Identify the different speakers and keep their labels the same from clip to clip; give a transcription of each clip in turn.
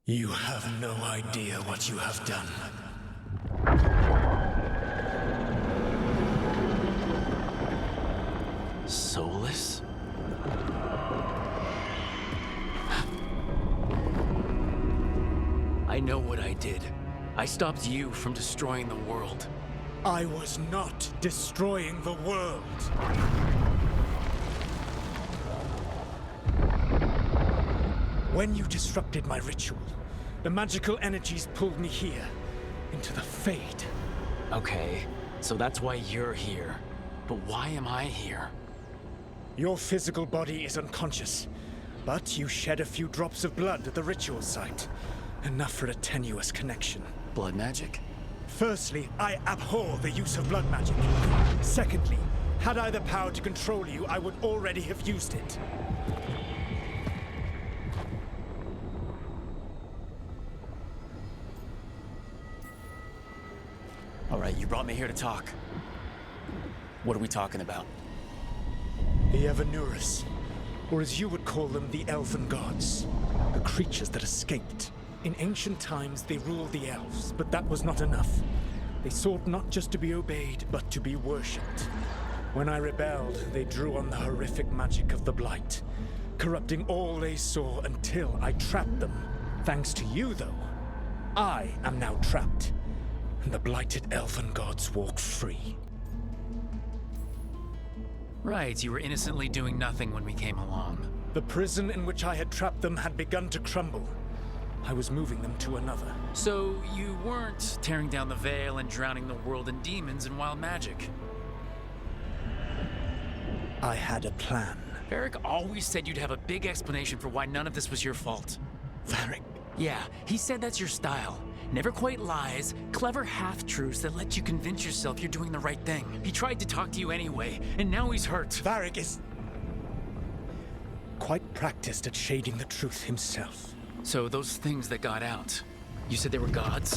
Speaker 1: You have no idea what you have done.
Speaker 2: Soulless? I know what I did. I stopped you from destroying the world.
Speaker 1: I was not destroying the world. When you disrupted my ritual, the magical energies pulled me here, into the Fade.
Speaker 2: Okay, so that's why you're here. But why am I here?
Speaker 1: Your physical body is unconscious, but you shed a few drops of blood at the ritual site. Enough for a tenuous connection.
Speaker 2: Blood magic?
Speaker 1: Firstly, I abhor the use of blood magic. Secondly, had I the power to control you, I would already have used it.
Speaker 2: All right, you brought me here to talk. What are we talking about?
Speaker 1: The Evanurus, or as you would call them, the elven gods. The creatures that escaped. In ancient times, they ruled the elves, but that was not enough. They sought not just to be obeyed, but to be worshipped. When I rebelled, they drew on the horrific magic of the Blight, corrupting all they saw until I trapped them. Thanks to you, though, I am now trapped, and the blighted elven gods walk free.
Speaker 2: Right, you were innocently doing nothing when we came along.
Speaker 1: The prison in which I had trapped them had begun to crumble. I was moving them to another.
Speaker 2: So you weren't tearing down the veil and drowning the world in demons and wild magic.
Speaker 1: I had a plan.
Speaker 2: Varric always said you'd have a big explanation for why none of this was your fault.
Speaker 1: Varric?
Speaker 2: Yeah, he said that's your style. Never quite lies, clever half-truths that let you convince yourself you're doing the right thing. He tried to talk to you anyway, and now he's hurt.
Speaker 1: Varric is quite practiced at shading the truth himself.
Speaker 2: So those things that got out, you said they were gods?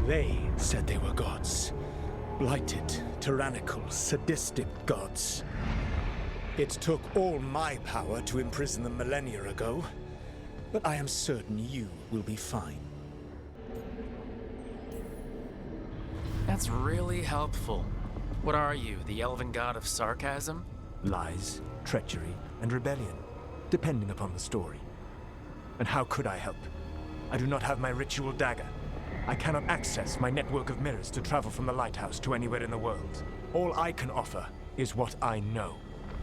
Speaker 1: They said they were gods. Blighted, tyrannical, sadistic gods. It took all my power to imprison them millennia ago, but I am certain you will be fine.
Speaker 2: That's really helpful. What are you, the elven god of sarcasm?
Speaker 1: Lies, treachery, and rebellion, depending upon the story. And how could I help? I do not have my ritual dagger. I cannot access my network of mirrors to travel from the Lighthouse to anywhere in the world. All I can offer is what I know.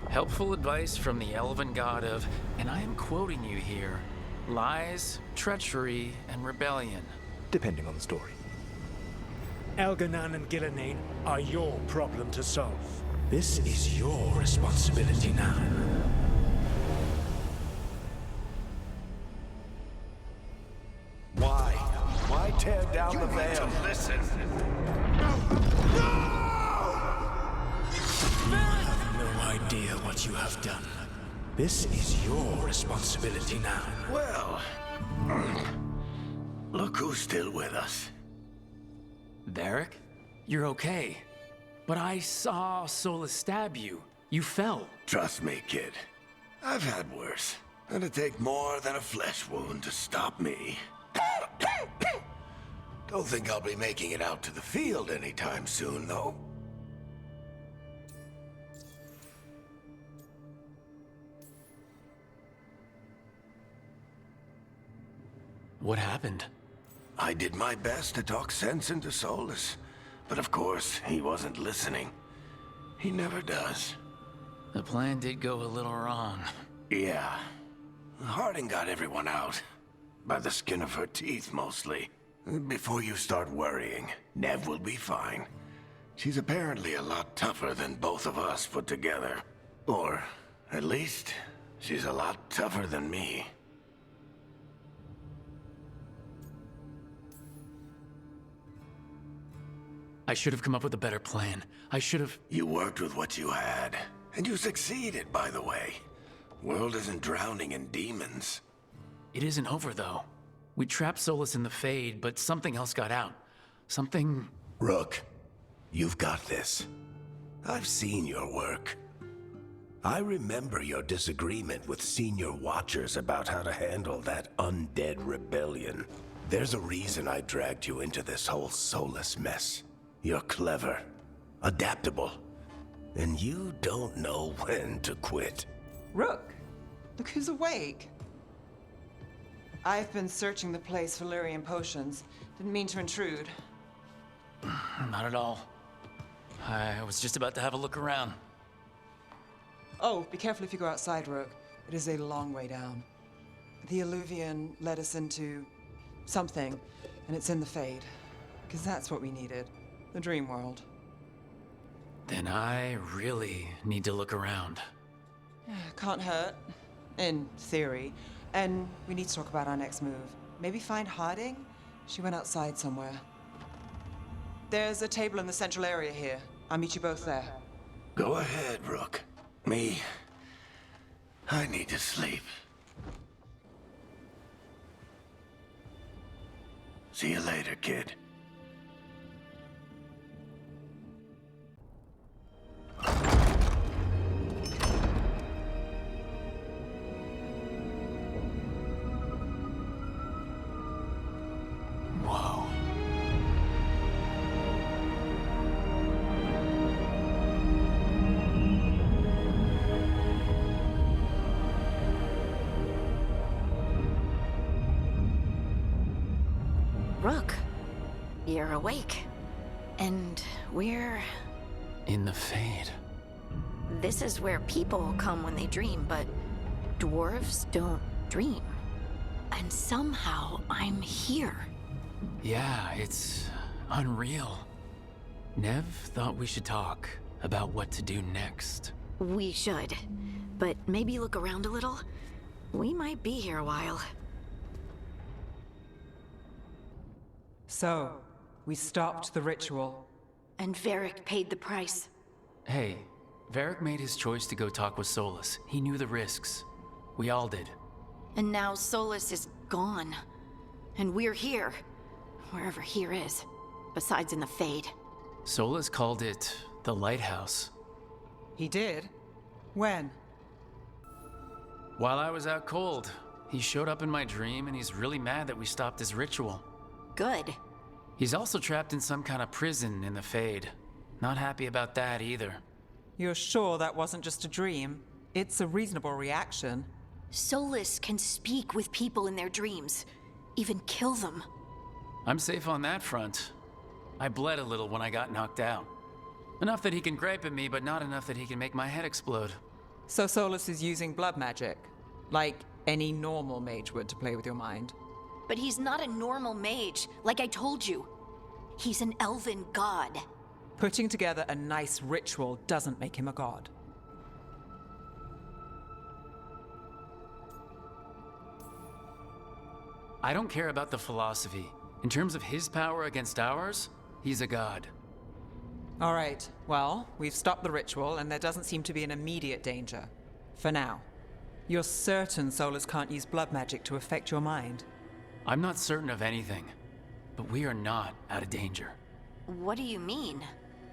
Speaker 2: Helpful advice from the elven god of, and I am quoting you here, lies, treachery, and rebellion.
Speaker 1: Depending on the story. Elganan and Gillenane are your problem to solve. This is your responsibility now.
Speaker 3: Why tear down the veil?
Speaker 4: You need to listen.
Speaker 1: You have no idea what you have done. This is your responsibility now.
Speaker 4: Well, look who's still with us.
Speaker 2: Varric? You're okay. But I saw Solus stab you. You fell.
Speaker 4: Trust me, kid. I've had worse. It'd take more than a flesh wound to stop me. Don't think I'll be making it out to the field anytime soon, though.
Speaker 2: What happened?
Speaker 4: I did my best to talk sense into Solus, but of course, he wasn't listening. He never does.
Speaker 2: The plan did go a little wrong.
Speaker 4: Yeah. Harding got everyone out. By the skin of her teeth, mostly. Before you start worrying, Nev will be fine. She's apparently a lot tougher than both of us put together. Or, at least, she's a lot tougher than me.
Speaker 2: I should have come up with a better plan. I should have...
Speaker 4: You worked with what you had. And you succeeded, by the way. World isn't drowning in demons.
Speaker 2: It isn't over, though. We trapped Solus in the Fade, but something else got out. Something...
Speaker 4: Rook, you've got this. I've seen your work. I remember your disagreement with senior watchers about how to handle that undead rebellion. There's a reason I dragged you into this whole Solus mess. You're clever, adaptable, and you don't know when to quit.
Speaker 5: Rook, look who's awake. I've been searching the place for Lyrian potions. Didn't mean to intrude.
Speaker 2: Not at all. I was just about to have a look around.
Speaker 5: Oh, be careful if you go outside, Rook. It is a long way down. The Alluvian led us into something, and it's in the Fade. Because that's what we needed. The dream world.
Speaker 2: Then I really need to look around.
Speaker 5: Can't hurt. In theory. And we need to talk about our next move. Maybe find Harding? She went outside somewhere. There's a table in the central area here. I'll meet you both there.
Speaker 4: Go ahead, Rook. I need to sleep. See you later, kid.
Speaker 2: Whoa.
Speaker 6: Rook, you're awake. And we're...
Speaker 2: In the Fade.
Speaker 6: This is where people come when they dream, but dwarves don't dream. And somehow I'm here.
Speaker 2: Yeah, it's unreal. Nev thought we should talk about what to do next.
Speaker 6: We should. But maybe look around a little. We might be here a while.
Speaker 5: So, we stopped the ritual.
Speaker 6: And Varric paid the price.
Speaker 2: Hey, Varric made his choice to go talk with Solus. He knew the risks. We all did.
Speaker 6: And now Solus is gone. And we're here. Wherever here is. Besides in the Fade.
Speaker 2: Solus called it the Lighthouse.
Speaker 5: He did? When?
Speaker 2: While I was out cold, he showed up in my dream and he's really mad that we stopped his ritual.
Speaker 6: Good.
Speaker 2: He's also trapped in some kind of prison in the Fade. Not happy about that either.
Speaker 5: You're sure that wasn't just a dream? It's a reasonable reaction.
Speaker 6: Solus can speak with people in their dreams. Even kill them.
Speaker 2: I'm safe on that front. I bled a little when I got knocked out. Enough that he can gripe at me, but not enough that he can make my head explode.
Speaker 5: So Solus is using blood magic? Like any normal mage would to play with your mind?
Speaker 6: But he's not a normal mage, like I told you. He's an elven god.
Speaker 5: Putting together a nice ritual doesn't make him a god.
Speaker 2: I don't care about the philosophy. In terms of his power against ours, he's a god.
Speaker 5: All right, well, we've stopped the ritual and there doesn't seem to be an immediate danger. For now. You're certain Solus can't use blood magic to affect your mind?
Speaker 2: I'm not certain of anything, but we are not out of danger.
Speaker 6: What do you mean?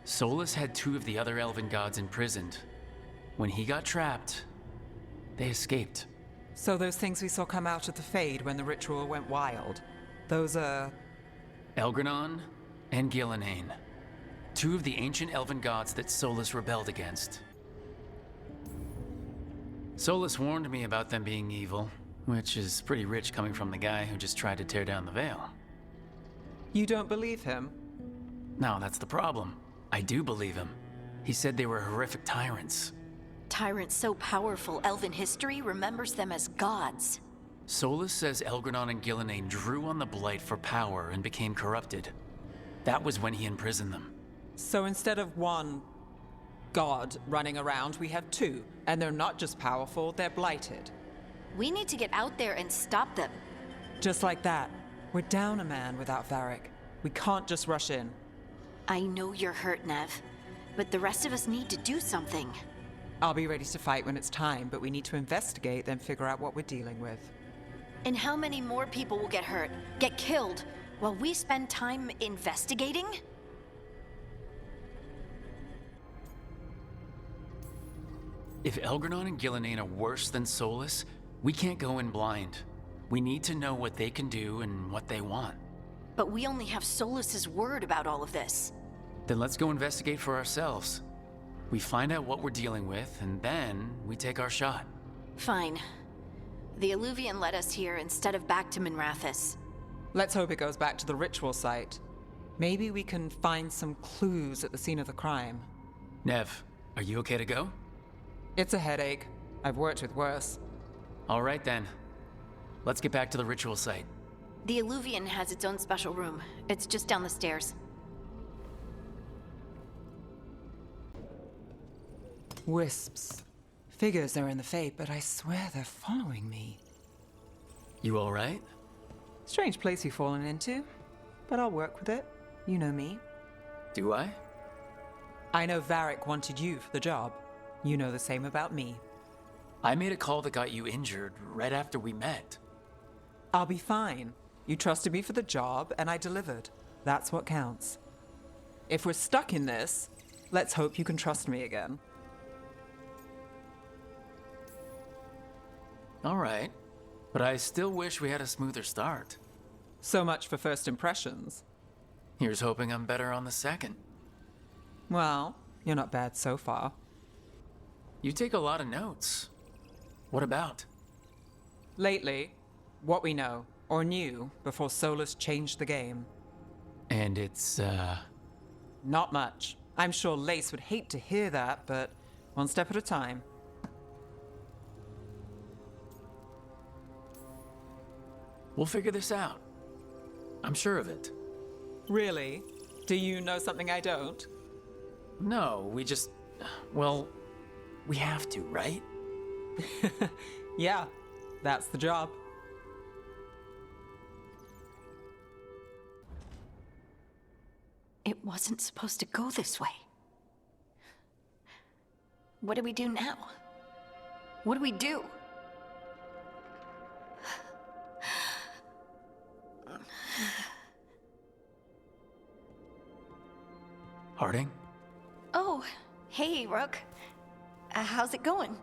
Speaker 2: Solus had 2 of the other elven gods imprisoned. When he got trapped, they escaped.
Speaker 5: So those things we saw come out of the Fade when the ritual went wild, those are...
Speaker 2: Elgranon and Gillenane. 2 of the ancient elven gods that Solus rebelled against. Solus warned me about them being evil, which is pretty rich coming from the guy who just tried to tear down the veil.
Speaker 5: You don't believe him?
Speaker 2: No, that's the problem. I do believe him. He said they were horrific tyrants.
Speaker 6: Tyrants so powerful, elven history remembers them as gods.
Speaker 2: Solus says Elgranon and Gillenane drew on the Blight for power and became corrupted. That was when he imprisoned them.
Speaker 5: So instead of one god running around, we have 2. And they're not just powerful, they're blighted.
Speaker 6: We need to get out there and stop them.
Speaker 5: Just like that. We're down a man without Varric. We can't just rush in.
Speaker 6: I know you're hurt, Nev, but the rest of us need to do something.
Speaker 5: I'll be ready to fight when it's time, but we need to investigate, then figure out what we're dealing with.
Speaker 6: And how many more people will get hurt, get killed, while we spend time investigating?
Speaker 2: If Elgranon and Gillenane are worse than Solus, we can't go in blind. We need to know what they can do and what they want.
Speaker 6: But we only have Solus's word about all of this.
Speaker 2: Then let's go investigate for ourselves. We find out what we're dealing with, and then we take our shot.
Speaker 6: Fine. The Eluvian led us here instead of back to Minrathous.
Speaker 5: Let's hope it goes back to the ritual site. Maybe we can find some clues at the scene of the crime.
Speaker 2: Nev, are you okay to go?
Speaker 5: It's a headache. I've worked with worse.
Speaker 2: All right then. Let's get back to the ritual site.
Speaker 6: The Eluvian has its own special room. It's just down the stairs.
Speaker 5: Wisps. Figures are in the Fate, but I swear they're following me.
Speaker 2: You all right?
Speaker 5: Strange place you've fallen into, but I'll work with it. You know me.
Speaker 2: Do I?
Speaker 5: I know Varric wanted you for the job. You know the same about me.
Speaker 2: I made a call that got you injured right after we met.
Speaker 5: I'll be fine. You trusted me for the job, and I delivered. That's what counts. If we're stuck in this, let's hope you can trust me again.
Speaker 2: All right. But I still wish we had a smoother start.
Speaker 5: So much for first impressions.
Speaker 2: Here's hoping I'm better on the second.
Speaker 5: Well, you're not bad so far.
Speaker 2: You take a lot of notes. What about?
Speaker 5: Lately, what we know, or knew, before Solus changed the game.
Speaker 2: And it's,
Speaker 5: Not much. I'm sure Lace would hate to hear that, but one step at a time.
Speaker 2: We'll figure this out. I'm sure of it.
Speaker 5: Really? Do you know something I don't?
Speaker 2: No, we just... Well, we have to, right?
Speaker 5: Yeah, that's the job.
Speaker 6: It wasn't supposed to go this way. What do we do now? What do we do?
Speaker 2: Harding?
Speaker 6: Oh, hey, Rook. How's it going?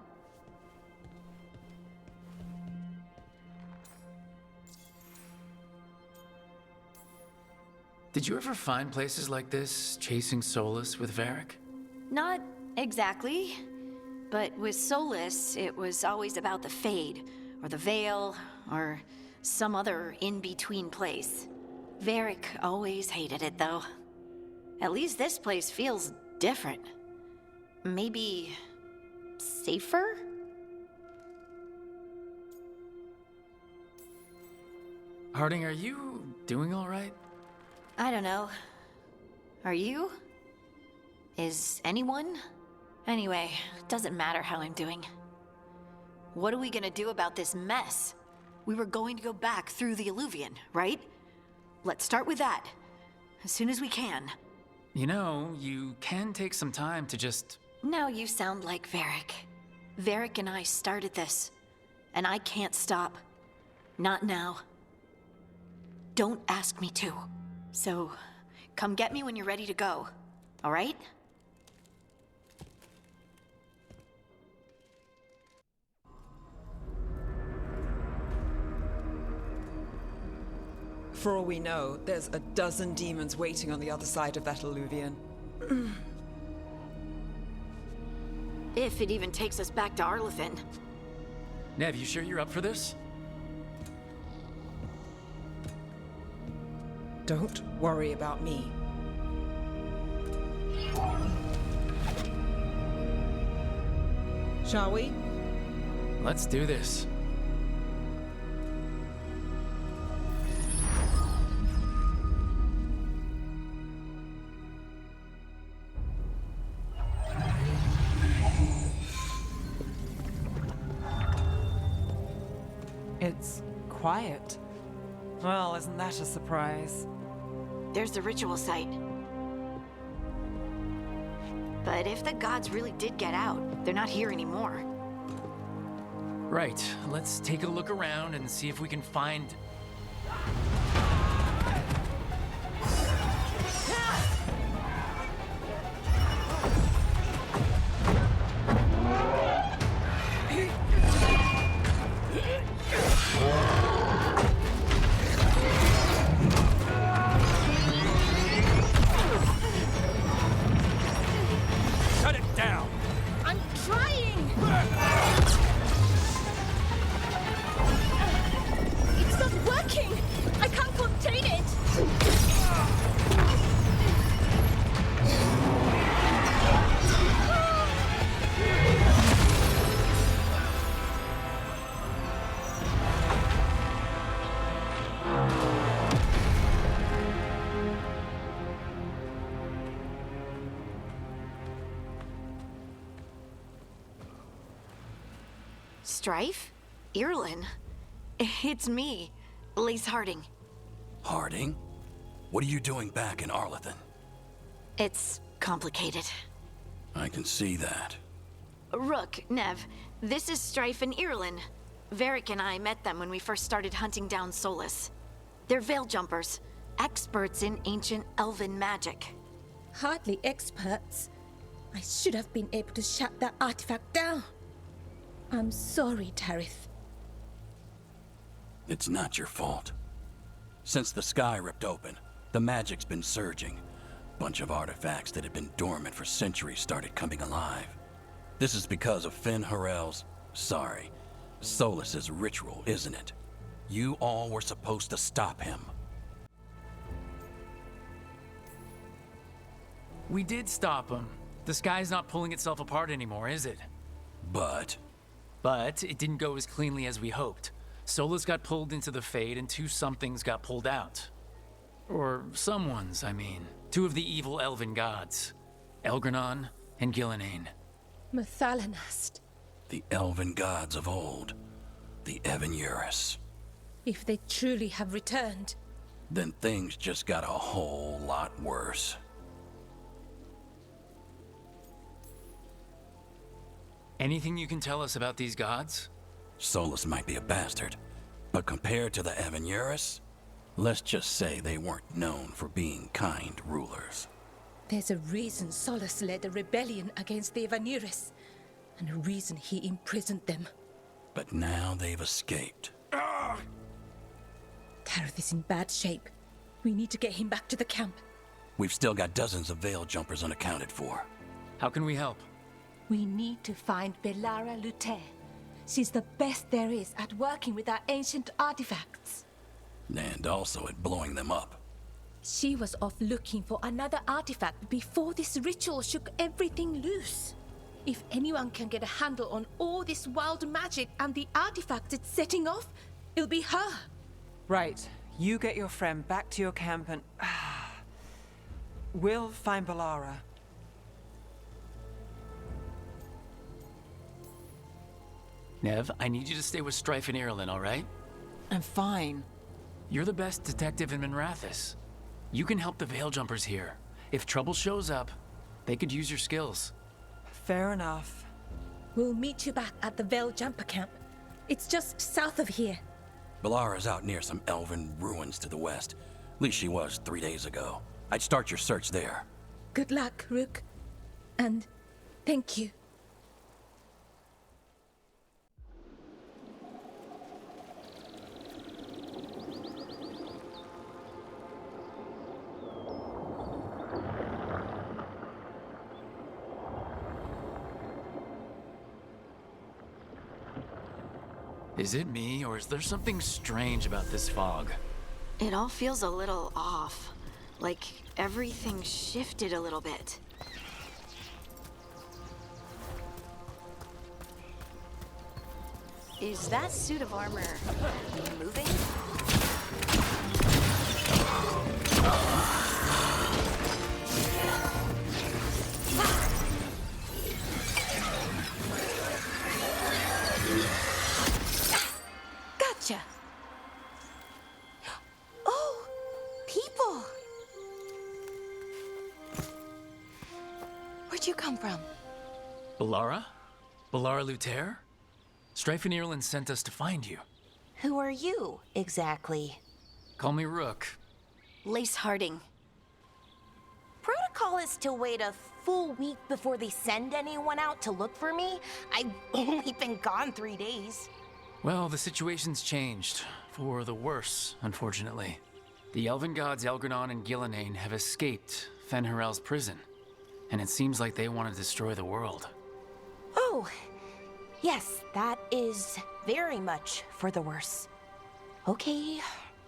Speaker 2: Did you ever find places like this, chasing Solus with Varric?
Speaker 6: Not exactly. But with Solus, it was always about the Fade, or the Veil, or some other in-between place. Varric always hated it, though. At least this place feels different. Maybe... safer?
Speaker 2: Harding, are you doing all right?
Speaker 6: I don't know. Are you? Is anyone? Anyway, doesn't matter how I'm doing. What are we gonna do about this mess? We were going to go back through the Eluvian, right? Let's start with that. As soon as we can.
Speaker 2: You know, you can take some time to just...
Speaker 6: Now you sound like Varric. Varric and I started this. And I can't stop. Not now. Don't ask me to. So, come get me when you're ready to go. All right?
Speaker 5: For all we know, there's a dozen demons waiting on the other side of that Eluvian.
Speaker 6: If it even takes us back to Arlathan.
Speaker 2: Nev, you sure you're up for this?
Speaker 5: Don't worry about me. Shall we?
Speaker 2: Let's do this.
Speaker 5: It's quiet. Well, isn't that a surprise?
Speaker 6: There's the ritual site. But if the gods really did get out, they're not here anymore.
Speaker 2: Right, let's take a look around and see if we can find...
Speaker 6: Strife? Irlin? It's me, Lace Harding.
Speaker 7: Harding? What are you doing back in Arlathan?
Speaker 6: It's complicated.
Speaker 7: I can see that.
Speaker 6: Rook, Nev, this is Strife and Irlin. Varric and I met them when we first started hunting down Solus. They're veil jumpers, experts in ancient elven magic.
Speaker 8: Hardly experts. I should have been able to shut that artifact down. I'm sorry, Tarith.
Speaker 7: It's not your fault. Since the sky ripped open, the magic's been surging. Bunch of artifacts that had been dormant for centuries started coming alive. This is because of Solus's ritual, isn't it? You all were supposed to stop him.
Speaker 2: We did stop him. The sky's not pulling itself apart anymore, is it?
Speaker 7: But
Speaker 2: it didn't go as cleanly as we hoped. Solus got pulled into the Fade and two somethings got pulled out. Or someones, I mean. Two of the evil elven gods. Elgranon and Gillenane.
Speaker 8: Mathalanast.
Speaker 7: the elven gods of old, the Evan-Urus.
Speaker 8: If they truly have returned,
Speaker 7: Then things just got a whole lot worse.
Speaker 2: Anything you can tell us about these gods?
Speaker 7: Solus might be a bastard, but compared to the Evan-Urus, let's just say they weren't known for being kind rulers.
Speaker 8: there's a reason Solus led a rebellion against the Evan-Urus, and a reason he imprisoned them.
Speaker 7: But now they've escaped.
Speaker 8: Tareth is in bad shape. We need to get him back to the camp.
Speaker 7: We've still got dozens of veil jumpers unaccounted for.
Speaker 2: How can we help?
Speaker 8: We need to find Belara Luther. She's the best there is at working with our ancient artifacts.
Speaker 7: And also at blowing them up.
Speaker 8: She was off looking for another artifact before this ritual shook everything loose. If anyone can get a handle on all this wild magic and the artifacts it's setting off, it'll be her.
Speaker 5: Right. You get your friend back to your camp and... we'll find Belara.
Speaker 2: Nev, I need you to stay with Strife and Ireland, all right?
Speaker 5: I'm fine.
Speaker 2: You're the best detective in Minrathous. You can help the Veil Jumpers here. If trouble shows up, they could use your skills.
Speaker 5: Fair enough.
Speaker 8: We'll meet you back at the Veil Jumper camp. It's just south of here.
Speaker 7: Belara's out near some elven ruins to the west. At least she was 3 days ago. I'd start your search there.
Speaker 8: Good luck, Rook. And thank you.
Speaker 2: Is it me, or is there something strange about this fog?
Speaker 6: It all feels a little off. Like everything shifted a little bit. Is that suit of armor moving?
Speaker 8: Gotcha. Oh, people. Where'd you come from?
Speaker 2: Belara? Belara Luther? Strife and Ireland sent us to find you.
Speaker 9: Who are you, exactly?
Speaker 2: Call me Rook.
Speaker 6: Lace Harding.
Speaker 9: Protocol is to wait a full week before they send anyone out to look for me. I've only been gone 3 days.
Speaker 2: Well, the situation's changed. For the worse, unfortunately. The elven gods Elgranon and Gillenane have escaped Fen'Harel's prison. And it seems like they want to destroy the world.
Speaker 9: Oh, yes, that is very much for the worse. Okay,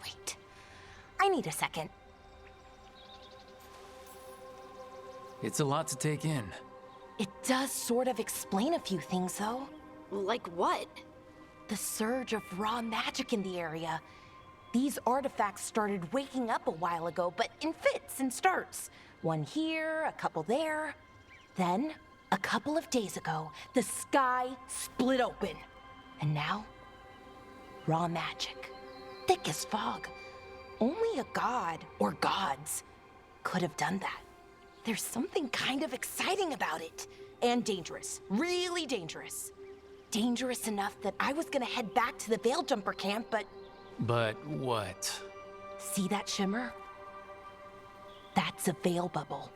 Speaker 9: wait. I need a second.
Speaker 2: It's a lot to take in.
Speaker 9: It does sort of explain a few things, though.
Speaker 6: Like what?
Speaker 9: The surge of raw magic in the area. These artifacts started waking up a while ago, but in fits and starts. One here, a couple there. Then, a couple of days ago, the sky split open. And now, raw magic. Thick as fog. Only a god, or gods, could have done that. There's something kind of exciting about it. And dangerous. Really dangerous. Dangerous enough that I was gonna head back to the Veil Jumper camp, but...
Speaker 2: But what?
Speaker 9: See that shimmer? That's a veil bubble.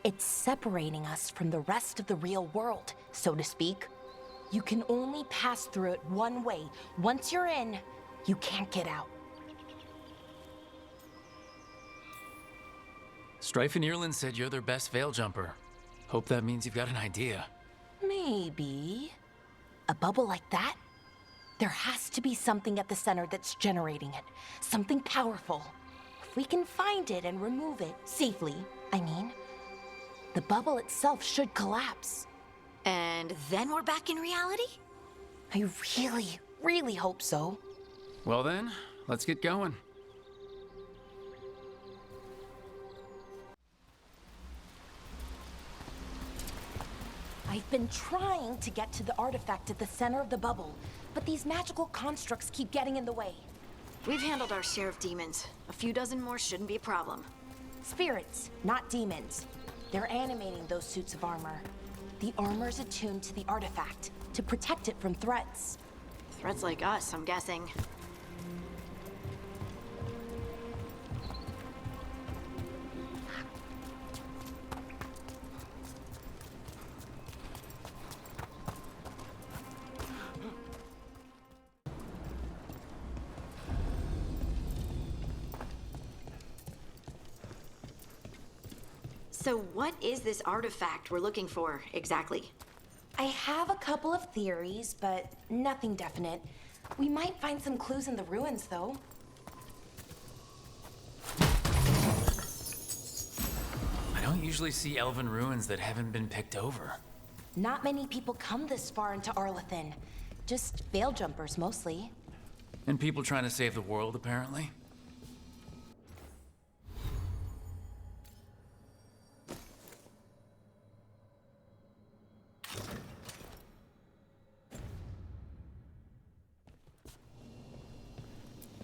Speaker 9: It's separating us from the rest of the real world, so to speak. You can only pass through it one way. Once you're in, you can't get out.
Speaker 2: Strife and Ireland said you're their best veil jumper. Hope that means you've got an idea.
Speaker 9: Maybe. A bubble like that? There has to be something at the center that's generating it. Something powerful. If we can find it and remove it, safely, I mean, the bubble itself should collapse.
Speaker 6: And then we're back in reality?
Speaker 9: I really, really hope so.
Speaker 2: Well then, let's get going.
Speaker 9: I've been trying to get to the artifact at the center of the bubble, but these magical constructs keep getting in the way.
Speaker 6: We've handled our share of demons. A few dozen more shouldn't be a problem.
Speaker 9: Spirits, not demons. They're animating those suits of armor. The armor's attuned to the artifact, to protect it from threats.
Speaker 6: Threats like us, I'm guessing. So what is this artifact we're looking for, exactly?
Speaker 9: I have a couple of theories, but nothing definite. We might find some clues in the ruins, though.
Speaker 2: I don't usually see elven ruins that haven't been picked over.
Speaker 9: Not many people come this far into Arlathan. Just veil jumpers, mostly.
Speaker 2: And people trying to save the world, apparently.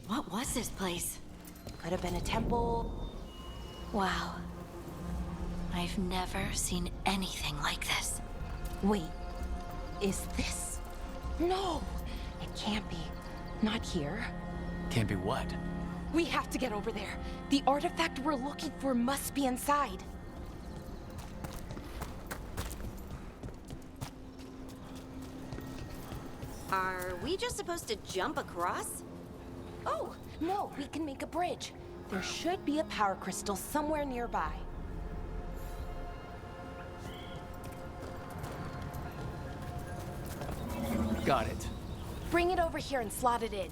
Speaker 6: What was this place?
Speaker 9: Could have been a temple.
Speaker 6: Wow. I've never seen anything like this.
Speaker 9: Wait, is this? No, it can't be. Not here.
Speaker 2: Can't be what?
Speaker 9: We have to get over there. The artifact we're looking for must be inside.
Speaker 6: Are we just supposed to jump across?
Speaker 9: Oh, no, we can make a bridge. There should be a power crystal somewhere nearby.
Speaker 2: Got it.
Speaker 9: Bring it over here and slot it in.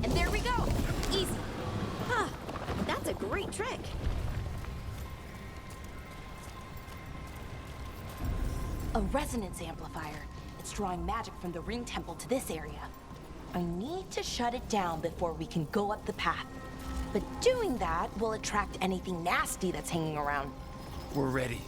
Speaker 9: And there we go! Easy.
Speaker 6: Huh. That's a great trick.
Speaker 9: A resonance amplifier. It's drawing magic from the ring temple to this area. I need to shut it down before we can go up the path. But doing that will attract anything nasty that's hanging around.
Speaker 2: We're ready.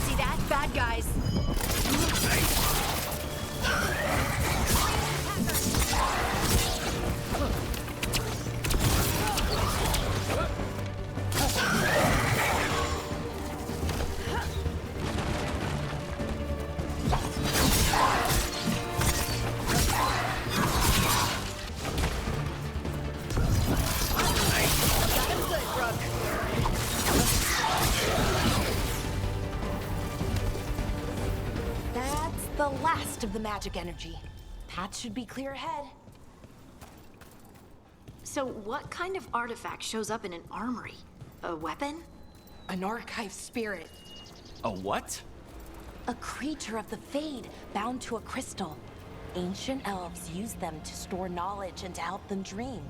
Speaker 6: See that? Bad guys.
Speaker 9: That's the last of the magic energy. Path should be clear ahead.
Speaker 6: So what kind of artifact shows up in an armory? A weapon?
Speaker 9: An archive spirit.
Speaker 2: A what?
Speaker 9: A creature of the Fade, bound to a crystal. Ancient elves use them to store knowledge and to help them dream.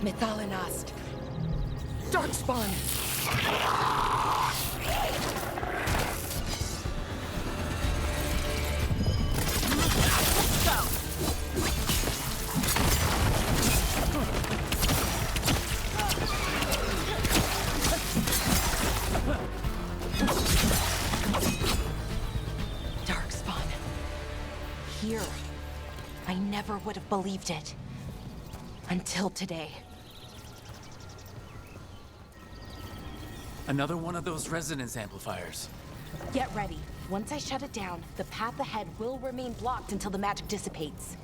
Speaker 9: Methalinast. Darkspawn. Darkspawn. Here. I never would have believed it. Until today.
Speaker 2: Another one of those resonance amplifiers.
Speaker 9: Get ready. Once I shut it down, the path ahead will remain blocked until the magic dissipates.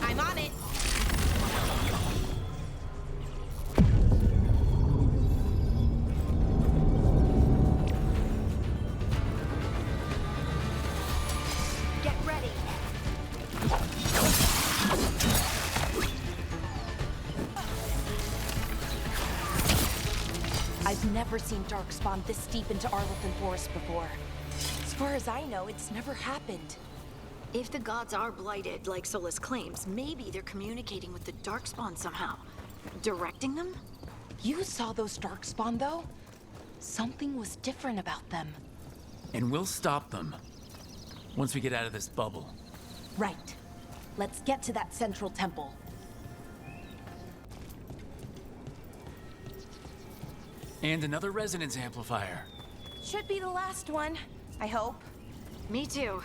Speaker 9: I'm on it! Get ready! I've never seen Darkspawn this deep into Arlathan Forest before. As far as I know, it's never happened.
Speaker 6: If the gods are blighted, like Solus claims, maybe they're communicating with the Darkspawn somehow. Directing them?
Speaker 9: You saw those Darkspawn, though? Something was different about them.
Speaker 2: And we'll stop them. Once we get out of this bubble.
Speaker 9: Right. Let's get to that central temple.
Speaker 2: And another resonance amplifier.
Speaker 9: Should be the last one, I hope.
Speaker 6: Me too.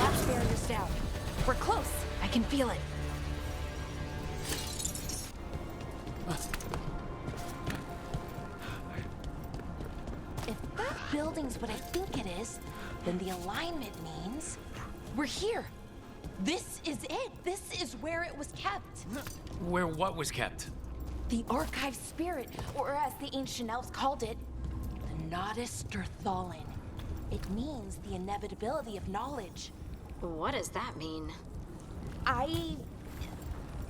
Speaker 9: Last barrier's down. We're close. I can feel it. If that building's what I think it is, then the alignment means we're here. This is it. This is where it was kept.
Speaker 2: Where what was kept?
Speaker 9: The archive spirit, or as the ancient elves called it, the Nodus Derthalin. It means the inevitability of knowledge.
Speaker 6: What does that mean?
Speaker 9: I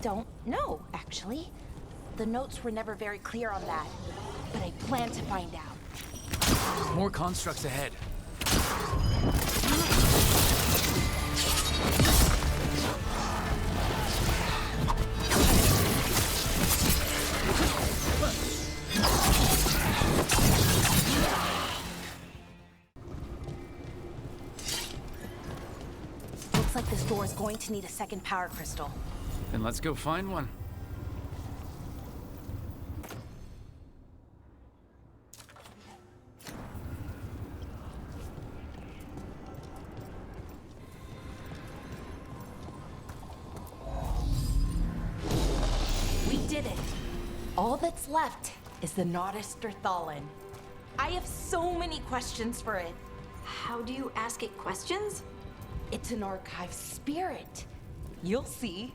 Speaker 9: don't know, actually. The notes were never very clear on that, but I plan to find out.
Speaker 2: More constructs ahead.
Speaker 9: Looks like this door is going to need a second power crystal.
Speaker 2: Then let's go find one.
Speaker 9: We did it. All that's left is the Nodus Derthalin. I have so many questions for it.
Speaker 6: How do you ask it questions?
Speaker 9: It's an archive spirit. You'll see.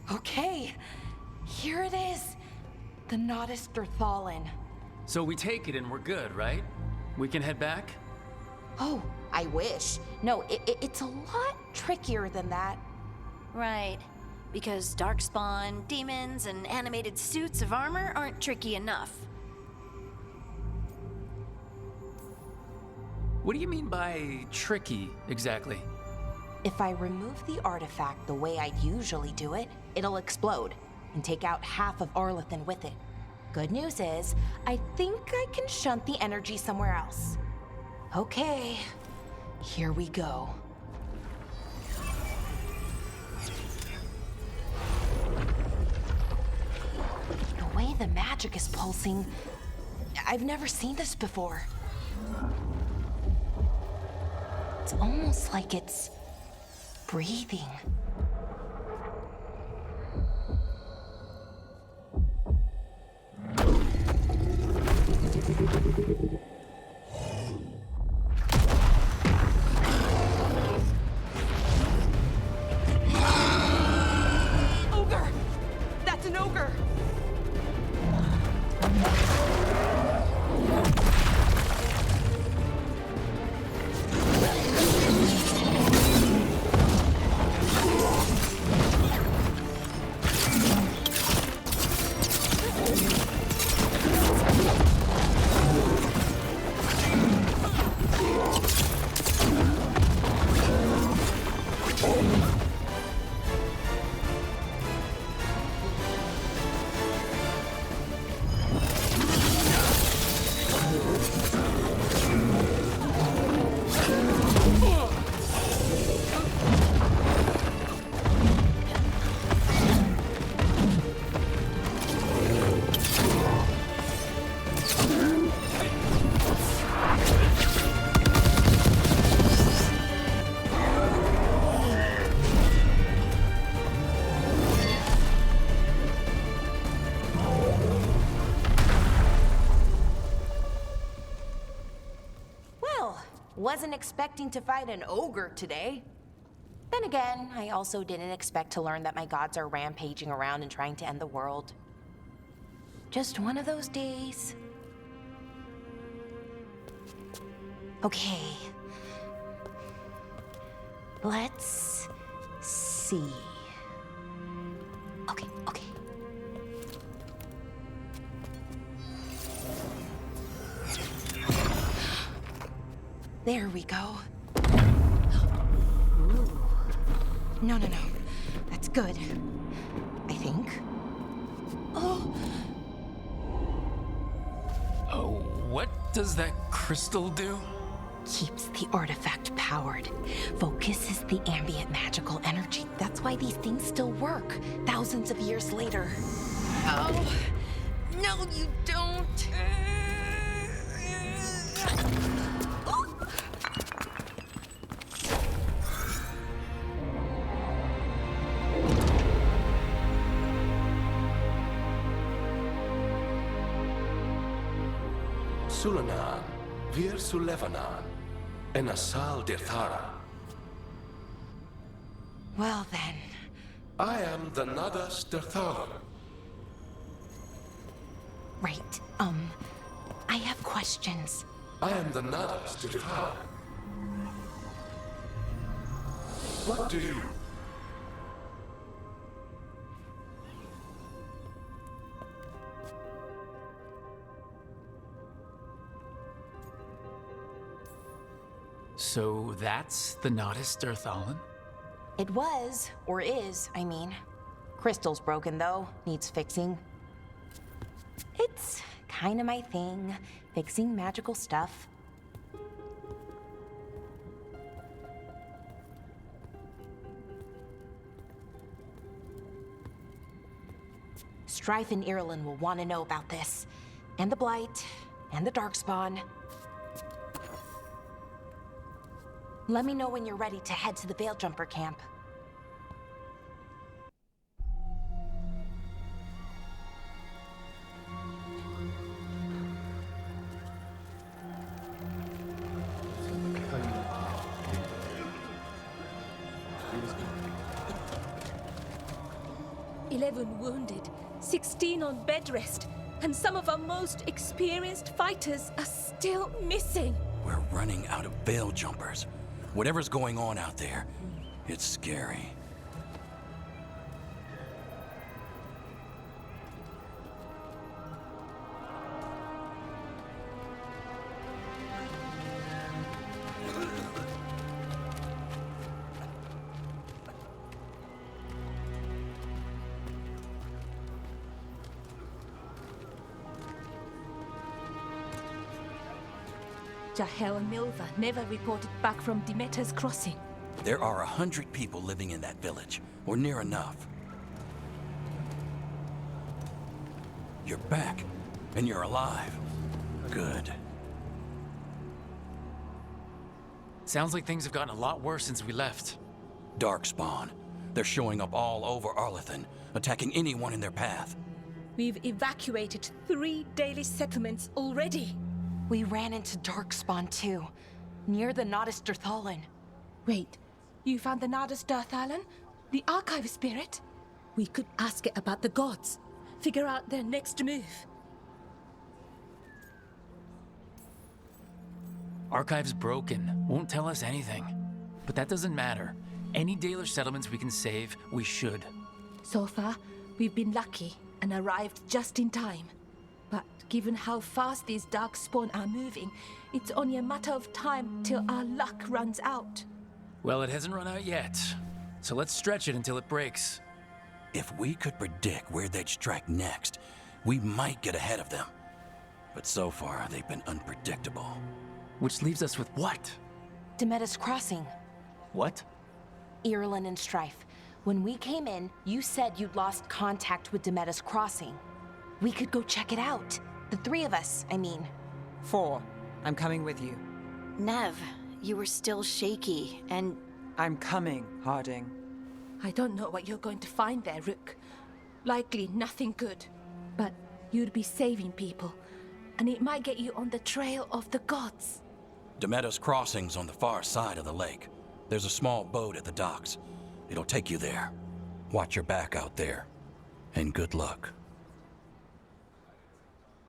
Speaker 9: Okay, here it is. The Nodus Derthalin.
Speaker 2: So we take it and we're good, right? We can head back?
Speaker 9: Oh, I wish. No, it's a lot trickier than that.
Speaker 6: Right. Because darkspawn, demons, and animated suits of armor aren't tricky enough.
Speaker 2: What do you mean by tricky, exactly?
Speaker 9: If I remove the artifact the way I'd usually do it, it'll explode and take out half of Arlathan with it. Good news is, I think I can shunt the energy somewhere else. Okay, here we go. The way the magic is pulsing, I've never seen this before. It's almost like it's breathing. Ogre! That's an ogre!
Speaker 10: Wasn't expecting to fight an ogre today. Then again, I also didn't expect to learn that my gods are rampaging around and trying to end the world. Just one of those days. Okay. Let's see. Okay. There we go. Ooh. No. That's good. I think. Oh,
Speaker 2: what does that crystal do?
Speaker 10: keeps the artifact powered. Focuses the ambient magical energy. That's why these things still work, thousands of years later. Oh, no, you don't.
Speaker 3: Sulanan, Vir Sulevanan, and Asal Dirthara.
Speaker 10: Well then.
Speaker 3: I am the Nadas Dirthara.
Speaker 10: Right, I have questions.
Speaker 3: I am the Nadas Dirthara. What do you...
Speaker 2: So that's the Nadas Dirthalan?
Speaker 10: It was, or is, I mean. Crystal's broken though, needs fixing. It's kinda my thing, fixing magical stuff. Strife and Irulan will want to know about this. And the Blight, and the Darkspawn. Let me know when you're ready to head to the Veil Jumper camp.
Speaker 8: "11 wounded, 16 on bed rest, and some of our most experienced fighters are still missing."
Speaker 7: We're running out of Veil Jumpers. Whatever's going on out there, it's scary.
Speaker 8: Jahel and Milva never reported back from Demeter's crossing.
Speaker 7: There are 100 people living in that village, or near enough. You're back, and you're alive. Good.
Speaker 2: Sounds like things have gotten a lot worse since we left.
Speaker 7: Darkspawn. They're showing up all over Arlathan, attacking anyone in their path.
Speaker 8: We've evacuated 3 daily settlements already.
Speaker 10: We ran into Darkspawn too, near the Nodus Derthalan.
Speaker 8: Wait, you found the Nodus Derthalan? The archive spirit? We could ask it about the gods. Figure out their next move.
Speaker 2: Archive's broken. Won't tell us anything. But that doesn't matter. Any Dalish settlements we can save, we should.
Speaker 8: So far, we've been lucky and arrived just in time. But given how fast these darkspawn are moving, it's only a matter of time till our luck runs out.
Speaker 2: Well, it hasn't run out yet. So let's stretch it until it breaks.
Speaker 7: If we could predict where they'd strike next, we might get ahead of them. But so far, they've been unpredictable.
Speaker 2: Which leaves us with what?
Speaker 10: Demetus Crossing.
Speaker 2: What?
Speaker 10: Irulan and Strife. When we came in, you said you'd lost contact with Demetus Crossing. We could go check it out. The three of us, I mean.
Speaker 5: 4. I'm coming with you.
Speaker 6: Nev, you were still shaky, and
Speaker 5: I'm coming, Harding.
Speaker 8: I don't know what you're going to find there, Rook. Likely nothing good. But you'd be saving people, and it might get you on the trail of the gods.
Speaker 7: Demetus Crossing's on the far side of the lake. There's a small boat at the docks. It'll take you there. Watch your back out there. And good luck.